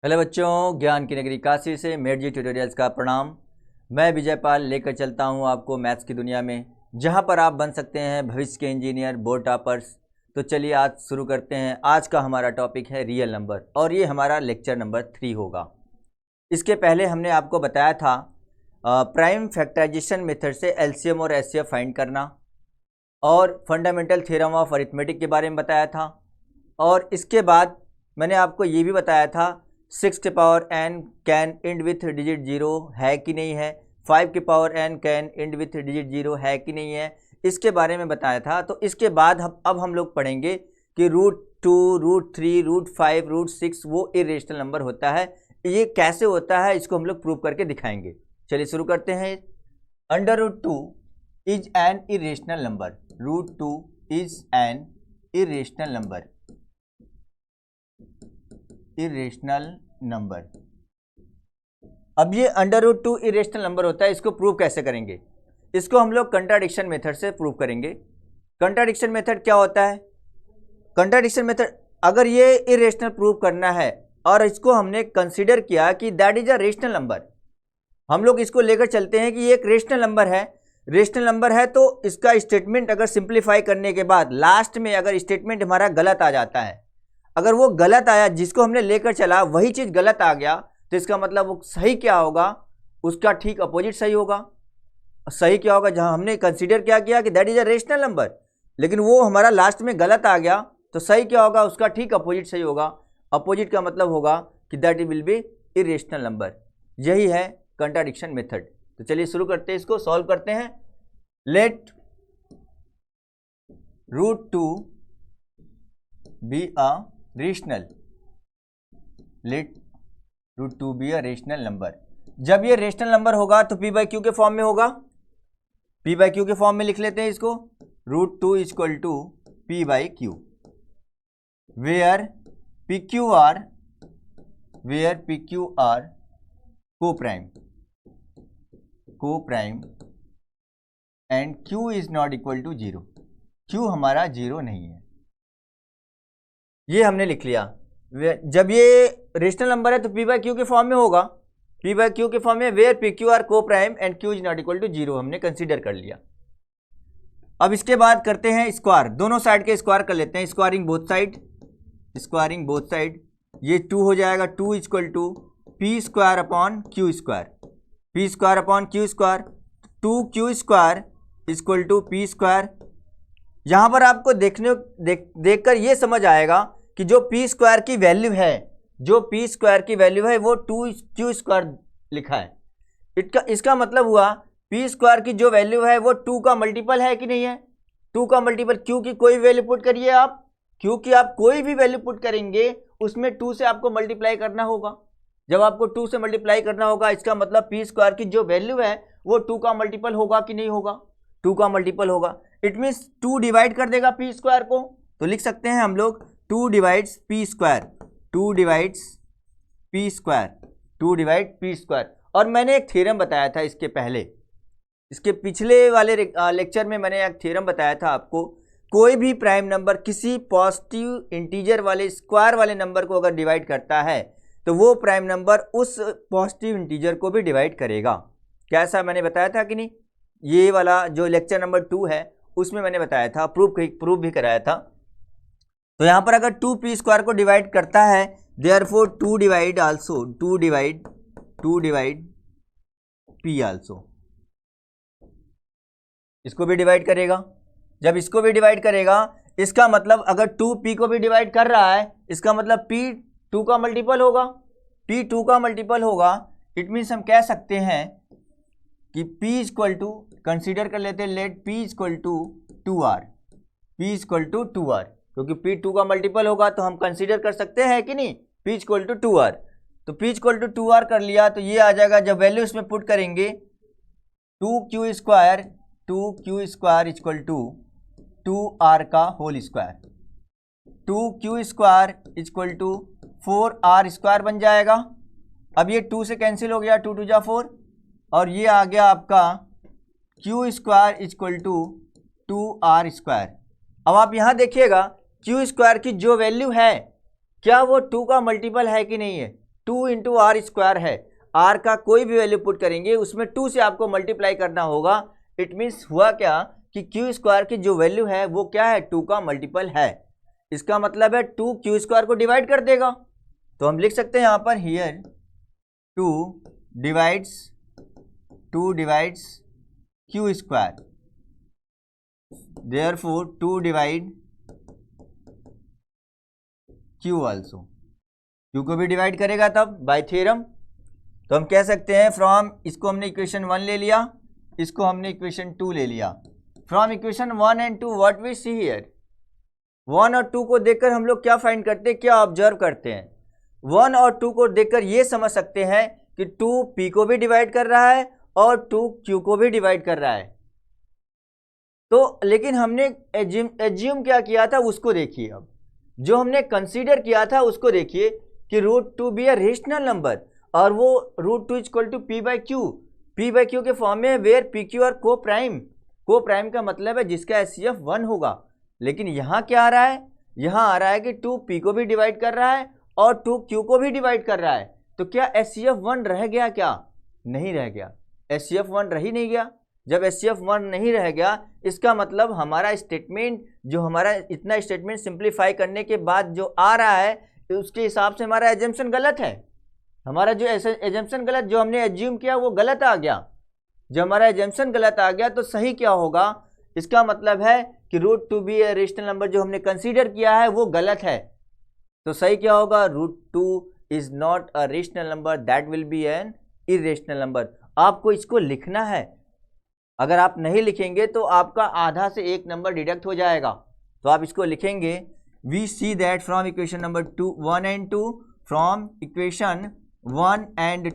Hello बच्चों, ज्ञान की नगरी काशी से मेड जी ट्यूटोरियल्स का प्रणाम। मैं विजय पाल लेकर चलता हूं आपको मैथ्स की दुनिया में, जहां पर आप बन सकते हैं भविष्य के इंजीनियर, बोर्ड टॉपर्स। तो चलिए आज शुरू करते हैं। आज का हमारा टॉपिक है रियल नंबर और ये हमारा लेक्चर नंबर 3 होगा। इसके पहले हमने आपको बताया था प्राइम फैक्टराइजेशन मेथड से एलसीएम और एचसीएफ फाइंड करना, और फंडामेंटल थ्योरम ऑफ अरिथमेटिक के बारे में बताया था। और इसके बाद मैंने आपको ये भी बताया था 6 के power n can and with digit 0 है कि नहीं है, 5 के power n can and with digit 0 है कि नहीं है, इसके बारे में बताया था। तो इसके बाद अब हम लोग पढ़ेंगे कि √2, √3, √5, √6 वो इरेशनल नंबर होता है। ये कैसे होता है इसको हम लोग प्रूव करके दिखाएंगे। चलिए शुरू करते हैं। √2 is an irrational number. √2 is an irrational number. Irrational number. अब ये √2 इरेशनल नंबर होता है, इसको प्रूव कैसे करेंगे? इसको हम लोग कंट्राडिक्शन मेथड से प्रूव करेंगे। कंट्राडिक्शन मेथड क्या होता है? कंट्राडिक्शन मेथड, अगर ये इरेशनल प्रूव करना है और इसको हमने कंसीडर किया कि that is a rational number, हम लोग इसको लेकर चलते हैं कि ये एक रेशनल नंबर है। रेशनल नंबर है तो इसका स्टेटमेंट अगर सिंप्लीफाई करने के बाद लास्ट में अगर स्टेटमेंट हमारा गलत आ जाता है, अगर वो गलत आया, जिसको हमने लेकर चला वही चीज गलत आ गया, तो इसका मतलब वो सही क्या होगा? उसका ठीक अपोजिट सही होगा। सही क्या होगा? जहां हमने कंसीडर क्या किया कि that is a rational number, लेकिन वो हमारा लास्ट में गलत आ गया, तो सही क्या होगा? उसका ठीक अपोजिट सही होगा। अपोजिट का मतलब होगा कि that will be irrational number. यही है कंट्राडिक्शन मेथड। तो चलिए शुरू करते हैं, इसको सॉल्व करते हैं। Let √2 be a rational. Let √2 be a rational number. जब ये रेशनल नंबर होगा तो पी बाई क्यू के फॉर्म में होगा। पी बाई क्यू के फॉर्म में लिख लेते हैं इसको। √2 equal to P by Q, where P Q are coprime and Q is not equal to 0। Q हमारा 0 नहीं है, ये हमने लिख लिया। जब ये रेशनल नंबर है तो पी बाई क्यू के फॉर्म में होगा। पी बाई क्यू के फॉर्म में where P Q are coprime and Q is not equal to 0 हमने कंसीडर कर लिया। अब इसके बाद करते हैं स्क्वायर, दोनों साइड के स्क्वायर कर लेते हैं। Squaring both side. ये 2 हो जाएगा। 2 equal to p square upon q square. P square upon q square, 2q square equal to p square. यहां पर आपको देखकर ये समझ आएगा कि जो पी स्क्वायर की वैल्यू है, वो 2q स्क्वायर लिखा है। इसका मतलब हुआ पी स्क्वायर की जो वैल्यू है वो 2 का मल्टीपल है कि नहीं है? 2 का मल्टीपल। क्यू की कोई वैल्यू पुट करिए आप, क्योंकि आप कोई भी वैल्यू पुट करेंगे उसमें 2 से आपको मल्टीप्लाई करना होगा। जब आपको 2 से मल्टीप्लाई करना होगा, इसका मतलब पी स्क्वायर की जो वैल्यू है वो 2 का मल्टीपल होगा कि नहीं होगा? 2 का मल्टीपल होगा। इट मीन्स 2 डिवाइड कर देगा पी स्क्वायर को। तो लिख सकते हैं हम लोग 2 डिवाइड्स पी स्क्वायर। और मैंने एक थ्योरम बताया था इसके पहले, इसके पिछले वाले लेक्चर में मैंने एक थ्योरम बताया था आपको। कोई भी प्राइम नंबर किसी पॉजिटिव इंटीजर वाले स्क्वायर वाले नंबर को अगर डिवाइड करता है तो वो प्राइम नंबर उस पॉजिटिव इंटीजर को भी डिवाइड करेगा। कैसा मैंने बताया था कि नहीं? ये वाला जो लेक्चर नंबर 2 है उसमें मैंने बताया था, प्रूफ भी कराया था। तो यहां पर अगर 2p स्क्वायर को डिवाइड करता है, देयरफॉर 2 डिवाइड p आल्सो, इसको भी डिवाइड करेगा। जब इसको भी डिवाइड करेगा, इसका मतलब अगर 2p को भी डिवाइड कर रहा है, इसका मतलब p 2 का मल्टीपल होगा। p 2 का मल्टीपल होगा। इट मीन्स हम कह सकते हैं कि p इक्वल टू, कंसीडर कर लेते हैं, let p equal to 2r। क्योंकि p 2 का मल्टीपल होगा तो हम कंसीडर कर सकते हैं कि नहीं? p equal to 2r। तो p इक्वल टू 2r कर लिया तो ये आ जाएगा। जब वैल्यू इसमें पुट करेंगे 2q square equal to 2r का whole square. 2q square equal to 4r square बन जाएगा। अब ये 2 से कैंसिल हो गया, 2 2 जा 4, और ये आ गया आपका q square equal to 2r square. अब आप यहाँ देखिएगा q स्क्वायर की जो वैल्यू है, क्या वो 2 का मल्टीपल है कि नहीं है? 2 इंटू आर स्क्वायर है, आर का कोई भी वैल्यू पुट करेंगे उसमें 2 से आपको मल्टीप्लाई करना होगा। इट मीन्स हुआ क्या कि क्यू स्क्वायर की जो वैल्यू है वो क्या है, 2 का मल्टीपल है। इसका मतलब है 2 क्यू स्क्वायर को डिवाइड कर देगा। तो हम लिख सकते हैं यहाँ पर here 2 divides Q square, therefore 2 divide Q also, Q को भी डिवाइड करेगा तब बाय थ्योरम। तो हम कह सकते हैं फ्रॉम, इसको हमने इक्वेशन 1 ले लिया, इसको हमने इक्वेशन 2 ले लिया। From equation 1 and 2 what we see here, 1 और 2 को देखकर हम लोग क्या फाइंड करते हैं, क्या ऑब्जर्व करते हैं। 1 और 2 को देखकर ये समझ सकते हैं कि 2 p को भी डिवाइड कर रहा है और 2 q को भी डिवाइड कर रहा है। तो लेकिन हमने एज्यूम क्या किया था उसको देखिए। अब जो हमने कंसीडर किया था उसको देखिए कि √2 बी अ रेशनल नंबर, और वो √2 equal to p by Q के फॉर्म में, where P Q are coprime का मतलब है जिसका HCF 1 होगा। लेकिन यहाँ क्या आ रहा है, यहाँ आ रहा है कि 2 p को भी डिवाइड कर रहा है और 2 q को भी डिवाइड कर रहा है। तो क्या HCF 1 रह गया, क्या नहीं रह गया, HCF 1 रह ही नहीं गया। जब HCF 1 नहीं रह गया इसका मतलब हमारा स्टेटमेंट, जो हमारा इतना स्टेटमेंट सिंप्लीफाई करने के बाद जो आ रहा है उसके हिसाब से हमारा एजम्पशन गलत है। हमारा जो एजम्पशन गलत, जो हमने एज्यूम किया वो गलत आ गया। जब हमारा एजम्पशन गलत आ गया तो सही क्या होगा, इसका मतलब है कि √2 भी रेशनल नंबर जो हमने कंसीडर किया है वो गलत है। तो सही क्या होगा, √2 is not a rational number, that will be N irrational number. आपको इसको लिखना है, अगर आप नहीं लिखेंगे तो आपका आधा से 1 नंबर डिडक्ट हो जाएगा। तो आप इसको लिखेंगे, we see that from equation number 1 and 2, from equation 1 and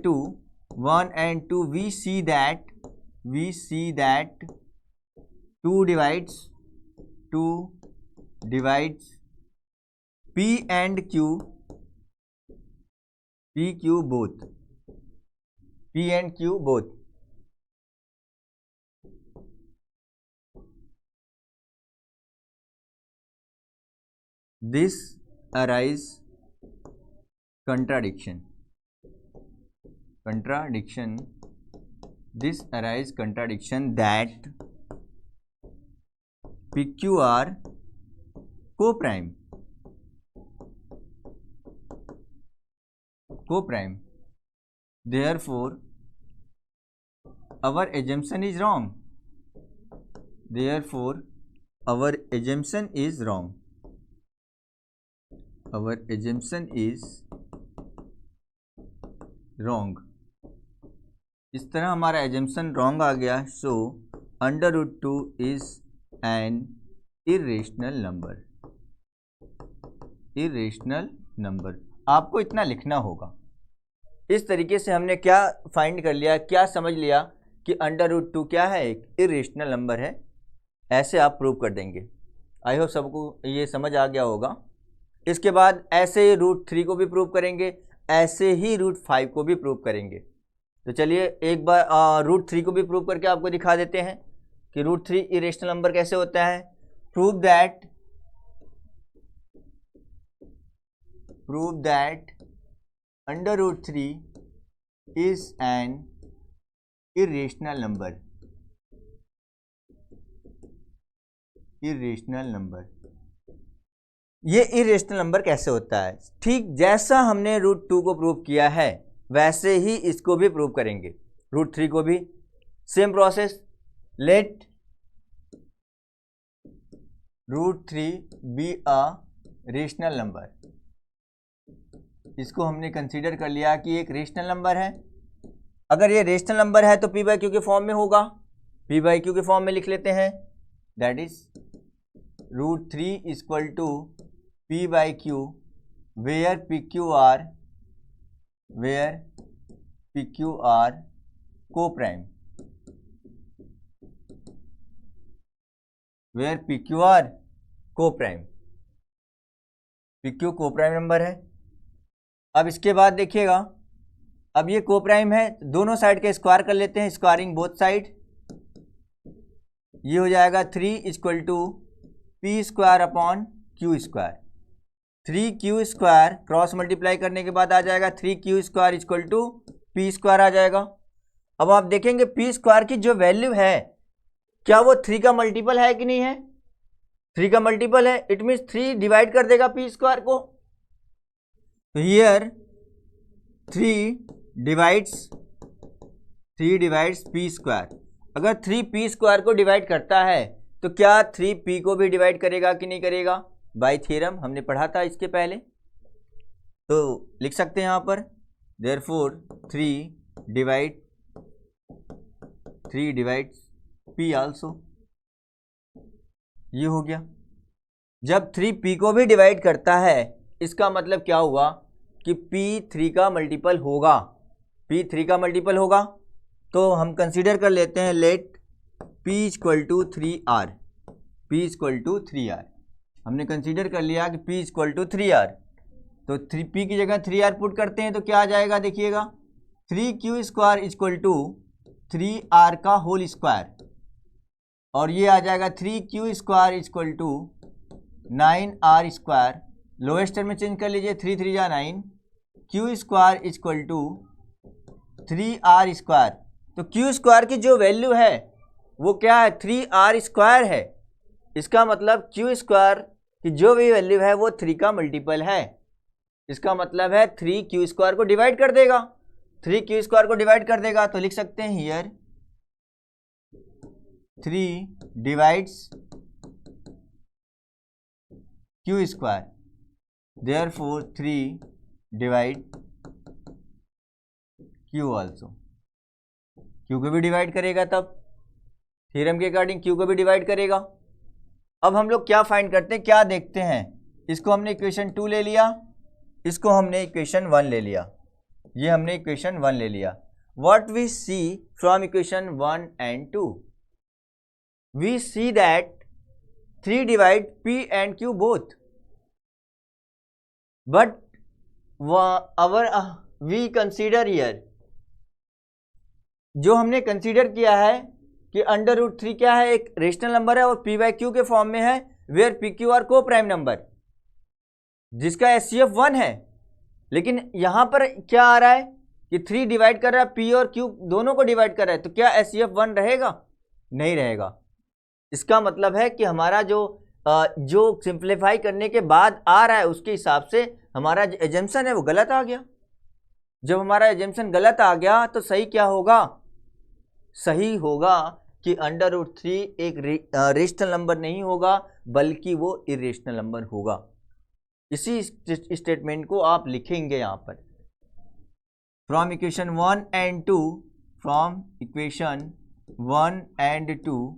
2 we see that 2 divides p and q both, p and q both। This arise contradiction, this arise contradiction that PQ are co-prime, therefore our assumption is wrong, our assumption is wrong। इस तरह हमारा assumption wrong आ गया। सो √2 is an irrational number. आपको इतना लिखना होगा। इस तरीके से हमने क्या फाइंड कर लिया, क्या समझ लिया कि √2 क्या है, एक इरेशनल नंबर है। ऐसे आप प्रूव कर देंगे। आई होप सबको ये समझ आ गया होगा। इसके बाद ऐसे √3 को भी प्रूव करेंगे, ऐसे ही √5 को भी प्रूव करेंगे। तो चलिए एक बार √3 को भी प्रूव करके आपको दिखा देते हैं कि √3 इरेशनल नंबर कैसे होता है। Prove that √3 is an irrational number. ये इरेशनल नंबर कैसे होता है, ठीक जैसा हमने √2 को प्रूव किया है वैसे ही इसको भी प्रूव करेंगे। √3 को भी same process. Let √3 be a rational number. इसको हमने कंसीडर कर लिया कि एक रेशनल नंबर है। अगर ये रेशनल नंबर है तो p बाई क्यू के फॉर्म में होगा। p बाई क्यू के फॉर्म में लिख लेते हैं, that is √3 equal to p by Q, where p q are coprime, where p q are coprime. p q coprime number है। अब इसके बाद देखिएगा, अब ये को-प्राइम है, दोनों साइड के स्क्वायर कर लेते हैं, स्क्वायरिंग बोथ साइड। ये हो जाएगा 3 equal to p² upon q²। 3q² cross multiply करने के बाद आ जाएगा 3q² इक्वल टू p² आ जाएगा। अब आप देखेंगे p² की जो वैल्यू है क्या वो 3 का मल्टीपल है कि नहीं है? 3 का मल्टीपल है, इट मीन्स 3 डिवाइड कर देगा p² को। तो हियर 3 डिवाइड्स p²। अगर 3p² को डिवाइड करता है तो क्या 3p को भी डिवाइड करेगा कि नहीं करेगा? बाय थ्योरम हमने पढ़ा था इसके पहले, तो लिख सकते हैं यहाँ पर देयरफॉर 3 डिवाइड्स p आल्सो। ये हो गया। जब 3p को भी डिवाइड करता है इसका मतलब क्या हुआ कि p 3 का मल्टीपल होगा, p 3 का मल्टीपल होगा। तो हम कंसीडर कर लेते हैं let p equal to 3r, p equal to 3r। हमने कंसीडर कर लिया कि p इक्वल टू 3r, तो 3p की जगह 3r पुट करते हैं तो क्या आ जाएगा देखिएगा 3q² इक्वल टू 3r का होल स्क्वायर, और ये आ जाएगा 3q² equal to 9r²। Lowest term में चेंज कर लीजिए, 3 3 जा 9, q² इक्वल टू 3r²। तो q² की जो वैल्यू है वो क्या है? 3r² है। इसका मतलब q² की जो भी वैल्यू है वो 3 का मल्टीपल है। इसका मतलब है 3q² को डिवाइड कर देगा, 3q² को डिवाइड कर देगा। तो लिख सकते हैं here 3 divides q², therefore 3 divide q also. q को भी डिवाइड करेगा, तब थ्योरम के अकॉर्डिंग q को भी डिवाइड करेगा। अब हम लोग क्या फाइंड करते हैं, क्या देखते हैं? इसको हमने इक्वेशन 2 ले लिया, इसको हमने इक्वेशन 1 ले लिया, ये हमने इक्वेशन 1 ले लिया। What we see from equation 1 and 2? We see that 3 divide p and q both, but we consider here, जो हमने कंसीडर किया है कि √3 क्या है? एक रेशनल नंबर है और p/q के फॉर्म में है, वेयर pq आर को प्राइम नंबर जिसका HCF 1 है। लेकिन यहां पर क्या आ रहा है कि 3 डिवाइड कर रहा है, p और q दोनों को डिवाइड कर रहा है, तो क्या HCF 1 रहेगा? नहीं रहेगा। इसका मतलब है कि हमारा जो सिंप्लीफाई करने के बाद आ रहा है उसके हिसाब से हमारा जो एजम्पशन है वो गलत आ गया। जब हमारा एजम्पशन गलत आ गया तो सही क्या होगा? सही होगा कि √3 एक रेशनल नंबर नहीं होगा बल्कि वो इरेशनल नंबर होगा। इसी स्टेटमेंट को आप लिखेंगे यहाँ पर from equation 1 and 2, from equation 1 and 2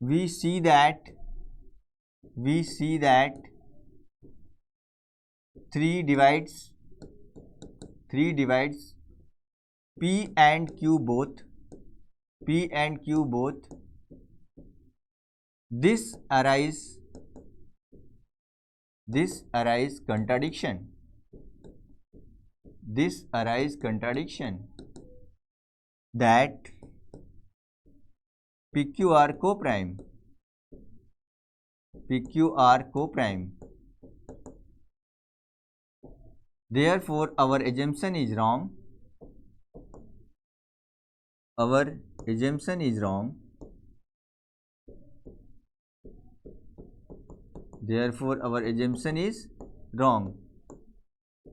we see that 3 divides p and q both, this arise contradiction, that PQ are co-prime, therefore our assumption is wrong, therefore our assumption is wrong.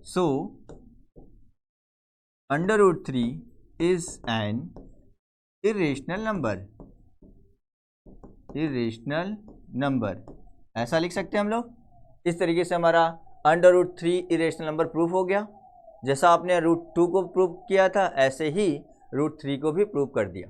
So √3 is an irrational number, ऐसा लिख सकते हैं हम लोग। इस तरीके से हमारा √3 इरेशनल नंबर प्रूफ हो गया। जैसा आपने √2 को प्रूव किया था ऐसे ही √3 को भी प्रूव कर दिया।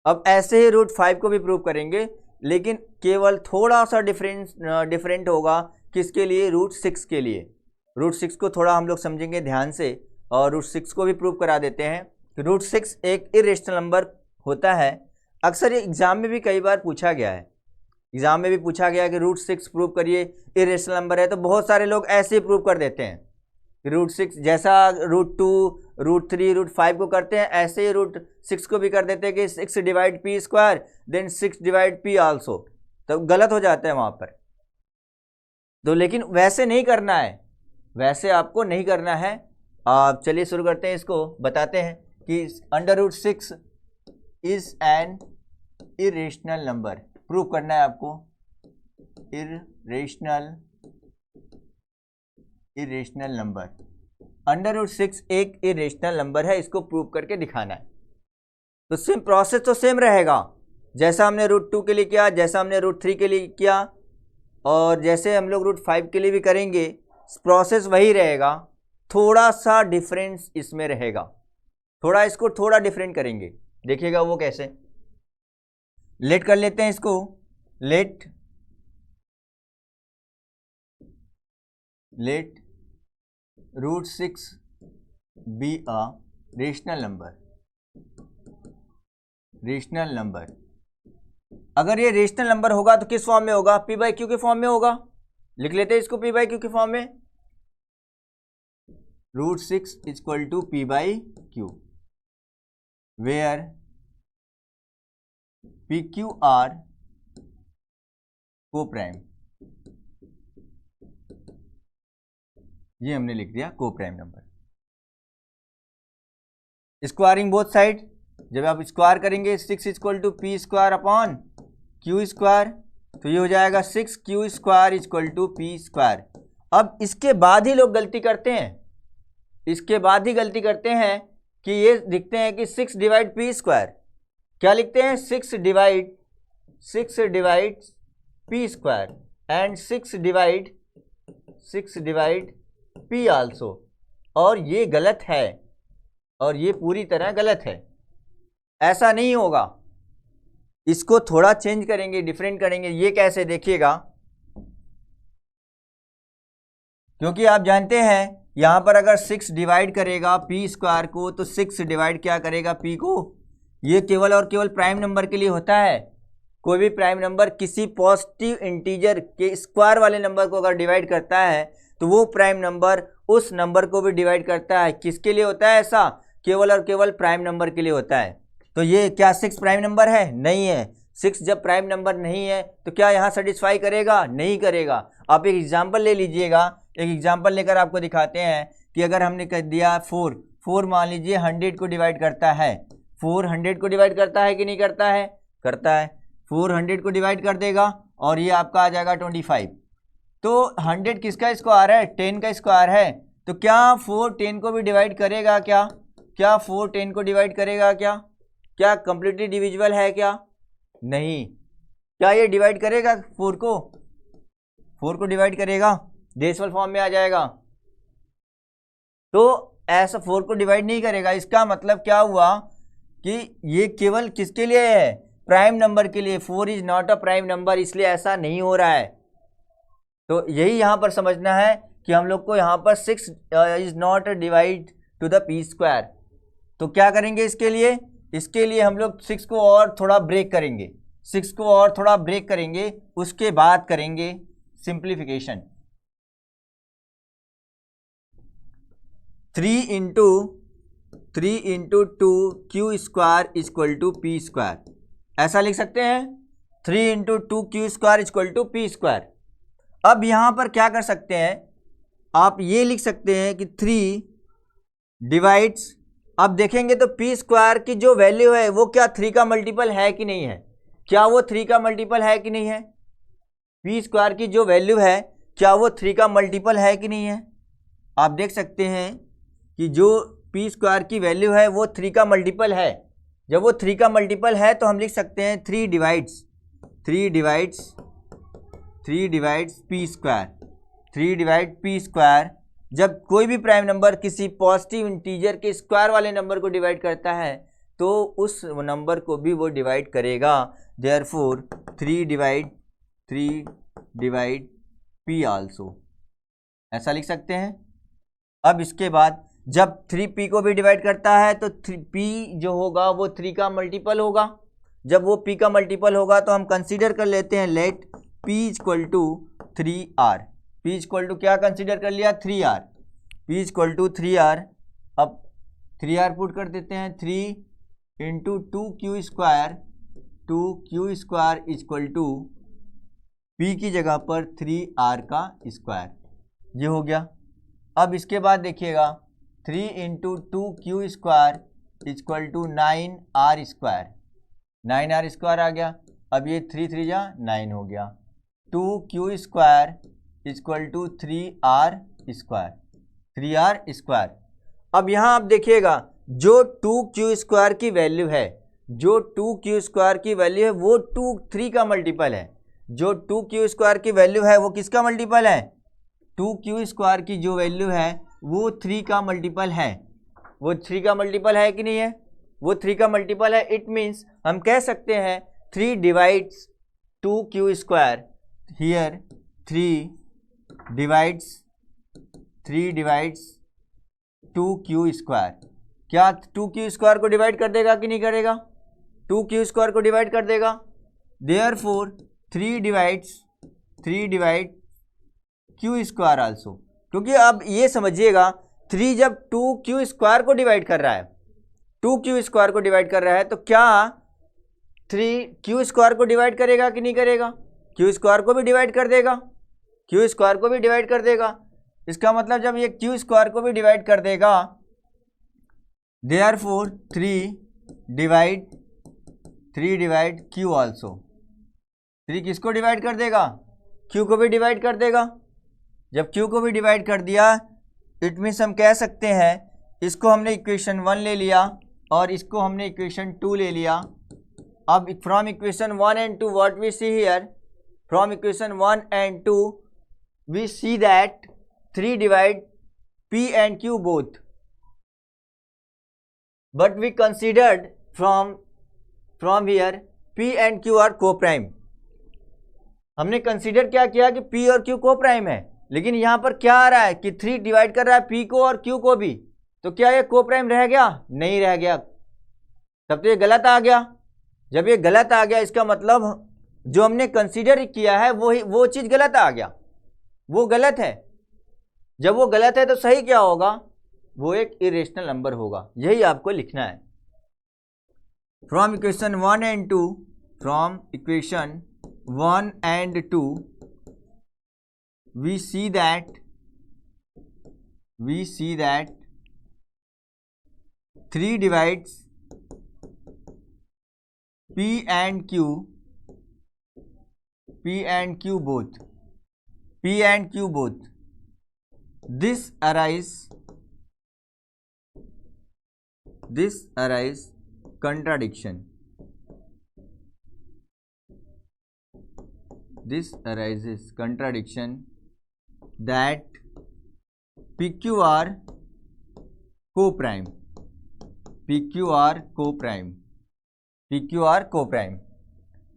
अब ऐसे ही √5 को भी प्रूव करेंगे, लेकिन केवल थोड़ा सा डिफरेंट होगा। किसके लिए? √6 के लिए। √6 को थोड़ा हम लोग समझेंगे ध्यान से, और √6 को भी प्रूव करा देते हैं। √6 एक इरेशनल नंबर होता है। अक्सर ये एग्जाम में भी कई बार पूछा गया है, कि √6 प्रूव करिए, इरेशनल नंबर है। तो बहुत सारे लोग ऐसे ही प्रूव कर देते हैं, √6 जैसा √2, √3, √5 को करते हैं ऐसे ही √6 को भी कर देते हैं कि 6 divide p², then 6 divide p also. तो गलत हो जाता है वहाँ पर। तो लेकिन वैसे नहीं करना है, वैसे आपको नहीं करना है। आप चलिए शुरू करते हैं, इसको बताते हैं कि √6 is an irrational number. Prove करना है आपको, इरेशनल नंबर। √6 एक इरेशनल नंबर है, इसको प्रूव करके दिखाना है। तो सेम प्रोसेस तो सेम रहेगा, जैसा हमने √2 के लिए किया, जैसा हमने √3 के लिए किया, और जैसे हम लोग √5 के लिए भी करेंगे, प्रोसेस वही रहेगा। थोड़ा सा डिफरेंस इसमें रहेगा, थोड़ा इसको थोड़ा डिफरेंट करेंगे, देखिएगा वो कैसे। लेट कर लेते हैं इसको, let √6 be a rational number. अगर ये रेशनल नंबर होगा तो किस फॉर्म में होगा? p/q के फॉर्म में होगा। लिख लेते हैं इसको p/q के फॉर्म में, √6 = p/q, वेयर pq आर को प्राइम। ये हमने लिख दिया को prime number. Squaring both side, जब आप स्क्वायर करेंगे 6 = p²/q², तो ये हो जाएगा 6q² = p²। अब इसके बाद ही लोग गलती करते हैं, इसके बाद ही गलती करते हैं कि ये लिखते हैं कि 6/p²। क्या लिखते हैं? 6/p² and 6/p also. और ये गलत है, और ये पूरी तरह गलत है, ऐसा नहीं होगा। इसको थोड़ा चेंज करेंगे, डिफरेंट करेंगे। ये कैसे? देखिएगा, क्योंकि आप जानते हैं यहां पर अगर 6 डिवाइड करेगा p² को, तो 6 डिवाइड क्या करेगा? p को। ये केवल और केवल प्राइम नंबर के लिए होता है। कोई भी प्राइम नंबर किसी पॉजिटिव इंटीजर के स्क्वायर वाले नंबर को अगर डिवाइड करता है, तो वो प्राइम नंबर उस नंबर को भी डिवाइड करता है। किसके लिए होता है ऐसा? केवल और केवल प्राइम नंबर के लिए होता है। तो ये क्या 6 प्राइम नंबर है? नहीं है। 6 जब प्राइम नंबर नहीं है तो क्या यहाँ सेटिस्फाई करेगा? नहीं करेगा। आप एक एग्जाम्पल ले लीजिएगा, एक एग्जाम्पल लेकर आपको दिखाते हैं कि अगर हमने कह दिया 4 मान लीजिए 100 को डिवाइड करता है। 4 100 को डिवाइड करता है कि नहीं करता है? करता है। 4 100 को डिवाइड कर देगा और ये आपका आ जाएगा 25। तो 100 किसका स्क्वायर है? 10 का स्क्वायर है। तो क्या 4 10 को भी डिवाइड करेगा? क्या 4 10 को डिवाइड करेगा? क्या कंप्लीटली डिविजिबल है? क्या नहीं। क्या ये डिवाइड करेगा 4 को? 4 को डिवाइड करेगा, डेसिमल फॉर्म में आ जाएगा। तो ऐसा 4 को डिवाइड नहीं करेगा। इसका मतलब क्या हुआ कि ये केवल किसके लिए है? प्राइम नंबर के लिए। 4 is not a prime number, इसलिए ऐसा नहीं हो रहा है। तो यही यहाँ पर समझना है कि हम लोग को यहाँ पर 6 is not divide two the p²। तो क्या करेंगे इसके लिए? इसके लिए हम लोग 6 को और थोड़ा ब्रेक करेंगे, 6 को और थोड़ा ब्रेक करेंगे, उसके बाद करेंगे सिंप्लीफिकेशन। 3 × 2q² = p²। ऐसा लिख सकते हैं, 3 × 2q² = p²। अब यहां पर क्या कर सकते हैं? आप ये लिख सकते हैं कि 3 डिवाइड्स, अब देखेंगे तो p² की जो वैल्यू है वो क्या 3 का मल्टीपल है कि नहीं है? क्या वो 3 का मल्टीपल है कि नहीं है? p² की जो वैल्यू है क्या वो 3 का मल्टीपल है कि नहीं है? आप देख सकते हैं कि जो p² की वैल्यू है वो 3 का मल्टीपल है। जब वो 3 का मल्टीपल है तो हम लिख सकते हैं 3 डिवाइड्स p²। 3 divide p²। जब कोई भी प्राइम नंबर किसी पॉजिटिव इंटीजर के स्क्वायर वाले नंबर को डिवाइड करता है तो उस नंबर को भी वो डिवाइड करेगा। देयरफॉर 3 डिवाइड p आल्सो, ऐसा लिख सकते हैं। अब इसके बाद जब 3p को भी डिवाइड करता है तो 3p जो होगा वो 3 का मल्टीपल होगा। जब वो p का मल्टीपल होगा तो हम कंसीडर कर लेते हैं लेट p = 3r। p = क्या कंसीडर कर लिया? 3r। p = 3r। अब 3r पुट कर देते हैं। 3 × 2q² = p की जगह पर 3r का स्क्वायर, ये हो गया। अब इसके बाद देखिएगा 3 into 2q square equal to 9r square, 9r square आ गया। अब ये 3 3 जा 9 हो गया। 2q square equal to 3r square, 3r square. अब यहाँ आप देखिएगा जो 2q स्क्वायर की वैल्यू है, जो 2q स्क्वायर की वैल्यू है वो 3 का मल्टीपल है। जो 2q स्क्वायर की वैल्यू है वो किसका मल्टीपल है? 2q स्क्वायर की जो वैल्यू है वो 3 का मल्टीपल है। वो 3 का मल्टीपल है कि नहीं है? वो 3 का मल्टीपल है। इट मीन्स हम कह सकते हैं 3 divides 2q square, here 3 divides 2q square. क्या 2q स्क्वायर को डिवाइड कर देगा कि नहीं करेगा? 2q स्क्वायर को डिवाइड कर देगा। Therefore 3 divide q square also, क्योंकि अब ये समझिएगा 3 जब 2q स्क्वायर को डिवाइड कर रहा है, 2q स्क्वायर को डिवाइड कर रहा है, तो क्या 3 q स्क्वायर को डिवाइड करेगा कि नहीं करेगा? q स्क्वायर को भी डिवाइड कर देगा, q स्क्वायर को भी डिवाइड कर देगा। इसका मतलब जब ये q स्क्वायर को भी डिवाइड कर देगा, देयरफॉर 3 डिवाइड q आल्सो। 3 किसको डिवाइड कर देगा? q को भी डिवाइड कर देगा। जब q को भी डिवाइड कर दिया, इट मीन्स हम कह सकते हैं इसको हमने इक्वेशन 1 ले लिया और इसको हमने इक्वेशन 2 ले लिया। अब from equation 1 and 2 what we see here, from equation 1 and 2 we see that 3 divide p and q both, but we considered from here p and q are co-prime। हमने कंसीडर क्या किया कि p और q co-prime है, लेकिन यहां पर क्या आ रहा है कि 3 डिवाइड कर रहा है p को और q को भी, तो क्या ये को-प्राइम रह गया? नहीं रह गया, तब तो ये गलत आ गया। जब ये गलत आ गया इसका मतलब जो हमने कंसीडर किया है वो चीज गलत आ गया, वो गलत है। जब वो गलत है तो सही क्या होगा? वो एक इरेशनल नंबर होगा। यही आपको लिखना है। From equation 1 and 2, from equation 1 and 2 we see that 3 divides p and q both, this arise contradiction, this arises contradiction that PQ are co-prime,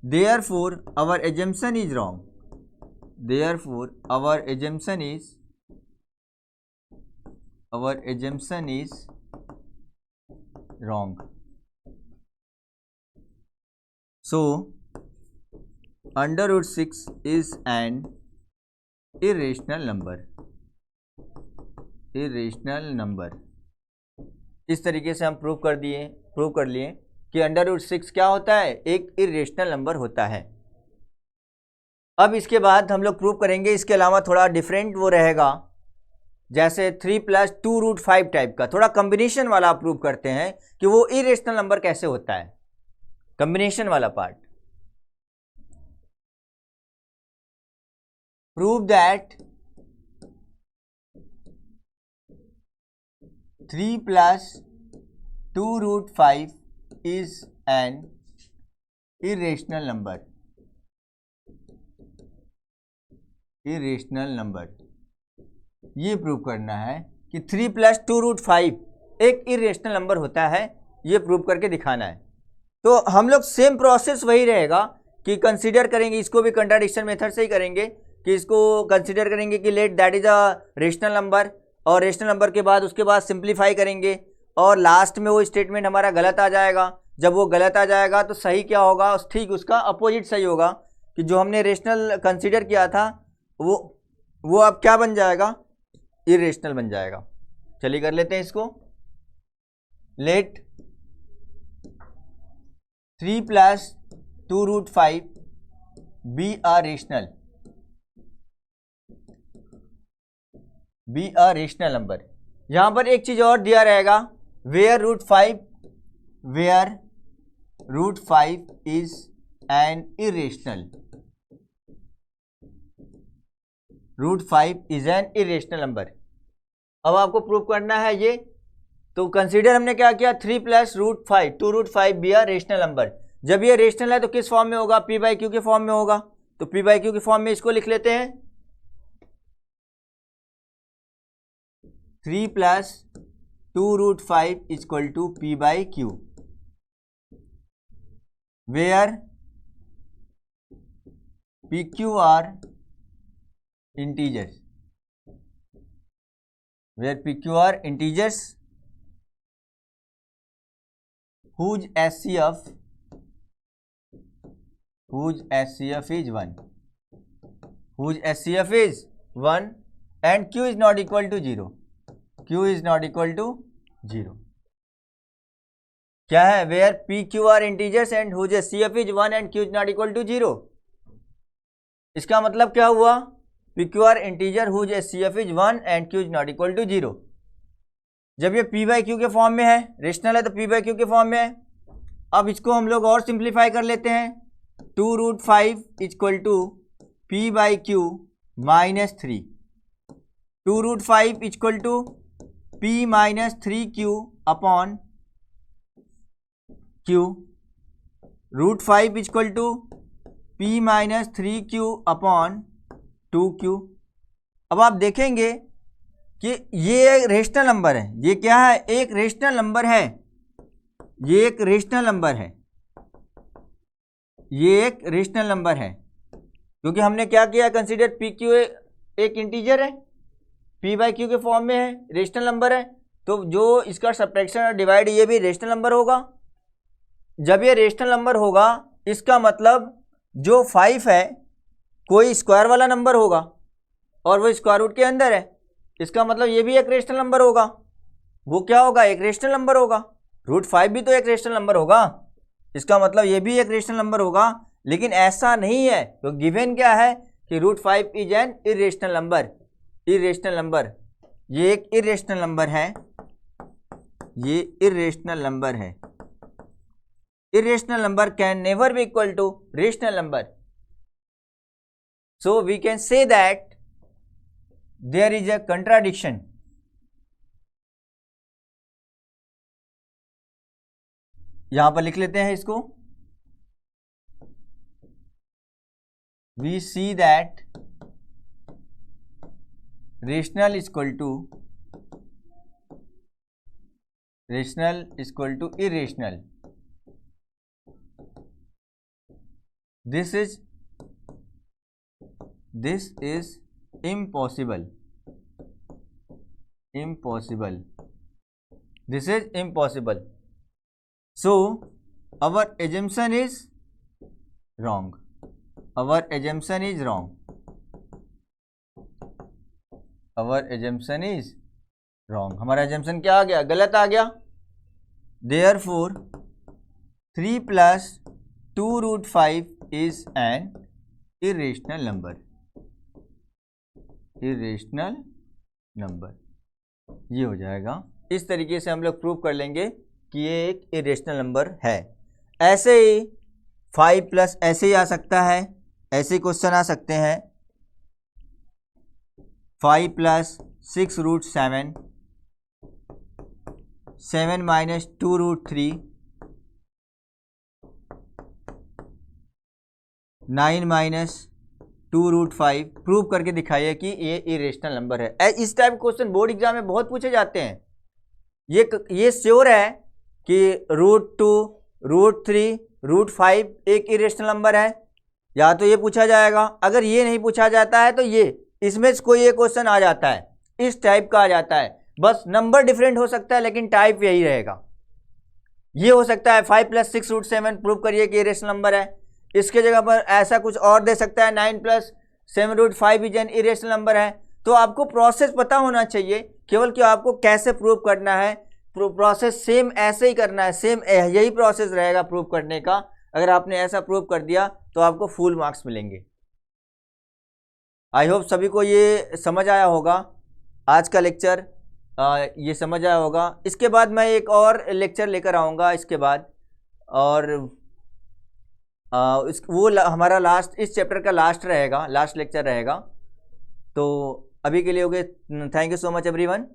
therefore our assumption is wrong, so under root 6 is an irrational number। इस तरीके से हम prove कर लिए कि under root 6 क्या होता है? एक इरेशनल नंबर होता है। अब इसके बाद हम लोग प्रूव करेंगे, इसके अलावा थोड़ा डिफरेंट वो रहेगा, जैसे 3 + 2√5 टाइप का थोड़ा कॉम्बिनेशन वाला प्रूव करते हैं कि वो इरेशनल नंबर कैसे होता है, कॉम्बिनेशन वाला part. Prove that 3 + 2√5 is an irrational number। ये प्रूव करना है कि 3 + 2√5 एक इरेशनल नंबर होता है, ये प्रूव करके दिखाना है। तो हम लोग सेम प्रोसेस वही रहेगा कि कंसीडर करेंगे, इसको भी कंट्राडिक्शन मेथड से ही करेंगे कि इसको कंसीडर करेंगे कि let that is a rational number, और रेशनल नंबर के बाद उसके बाद सिंप्लीफाई करेंगे और लास्ट में वो स्टेटमेंट हमारा गलत आ जाएगा। जब वो गलत आ जाएगा तो सही क्या होगा? ठीक उसका अपोजिट सही होगा कि जो हमने रेशनल कंसीडर किया था वो अब क्या बन जाएगा? इरेशनल बन जाएगा। चलिए कर लेते हैं इसको। Let 3 + 2√5 be a rational. Be a rational number. यहाँ पर एक चीज और दिया रहेगा, where root 5 is an irrational, root 5 is an irrational number. अब आपको प्रूव करना है ये, तो कंसीडर हमने क्या किया, 3 + √5, 2√5 बी अ रेशनल नंबर। जब ये रेशनल है तो किस फॉर्म में होगा, p/q के फॉर्म में होगा, तो p/q के फॉर्म में इसको लिख लेते हैं, 3 + 2√5 = p/q, वेयर pq are integers, where pq are integers whose HCF is 1, whose HCF is 1 and q is not equal to 0, q is not equal to 0। क्या है, where pq are integers and whose HCF is 1 and q is not equal to 0। इसका मतलब क्या हुआ, pq are integer whose HCF is 1 and q is not equal to 0। जब ये p/q के form में है, रेशनल है तो p/q के फॉर्म में है। अब इसको हम लोग और सिंप्लीफाई कर लेते हैं, 2√5 = p/q - 3, 2√5 = p - 3q upon q, √5 = p - 3q upon 2q। अब आप देखेंगे कि ये एक रेशनल नंबर है, ये क्या है, एक रेशनल नंबर है, ये एक रेशनल नंबर है, ये एक रेशनल नंबर है, क्योंकि हमने क्या किया, कंसीडर pq एक इंटीजर है, p/q के फॉर्म में है, रेशनल नंबर है, तो जो इसका सब्ट्रैक्शन और डिवाइड ये भी रेशनल नंबर होगा। जब ये रेशनल नंबर होगा इसका मतलब जो 5 है कोई स्क्वायर वाला नंबर होगा और वो स्क्वायर रूट के अंदर है, इसका मतलब ये भी एक रेशनल नंबर होगा। वो क्या होगा, एक रेशनल नंबर होगा। √5 भी तो एक रेशनल नंबर होगा, इसका मतलब ये भी एक रेशनल नंबर होगा। लेकिन ऐसा नहीं है, तो गिवन क्या है कि √5 is an irrational number, irrational number, ये एक इरेशनल नंबर है, ये इरेशनल नंबर है। irrational number can never be equal to rational number, so we can say that there is a contradiction। यहां पर लिख लेते हैं इसको, we see that rational equal to irrational। This is impossible, this is impossible, so our assumption is wrong, our assumption is wrong, our assumption is wrong, हमारा assumption क्या आ गया, गलत आ गया। therefore 3 + 2√5 is an irrational number, irrational number, ये हो जाएगा। इस तरीके से हम लोग प्रूव कर लेंगे कि ये एक इरेशनल नंबर है। ऐसे ही 5+ ऐसे ही आ सकता है, ऐसे क्वेश्चन आ सकते हैं, 5 + 6√7, 7 - 2√3, 9 - 2√5, प्रूव करके दिखाइए कि ये इरेशनल नंबर है। इस टाइप क्वेश्चन बोर्ड एग्जाम में बहुत पूछे जाते हैं। ये श्योर है कि √2, √3, √5 एक इरेशनल नंबर है, या तो ये पूछा जाएगा। अगर ये नहीं पूछा जाता है तो ये इसमें से कोई एक क्वेश्चन आ जाता है, इस टाइप का आ जाता है, बस नंबर डिफरेंट हो सकता है लेकिन टाइप यही रहेगा। ये हो सकता है 5 + 6√7 प्रूव करिए कि इरेशनल नंबर है, इसके जगह पर ऐसा कुछ और दे सकता है, 9 + 7√5 इज एन इरेशनल नंबर है। तो आपको प्रोसेस पता होना चाहिए, केवल कि आपको कैसे प्रूव करना है, प्रोसेस सेम ऐसे ही करना है, सेम यही प्रोसेस रहेगा प्रूव करने का। अगर आपने ऐसा प्रूव कर दिया तो आपको फुल मार्क्स मिलेंगे। आई होप सभी को ये समझ आया होगा। आज का लेक्चर ये समझ आया होगा। इसके बाद मैं एक और लेक्चर लेकर आऊँगा इसके बाद, और हमारा लास्ट, इस चैप्टर का लास्ट रहेगा, लास्ट लेक्चर रहेगा। तो अभी के लिए हो गए। Thank you so much everyone.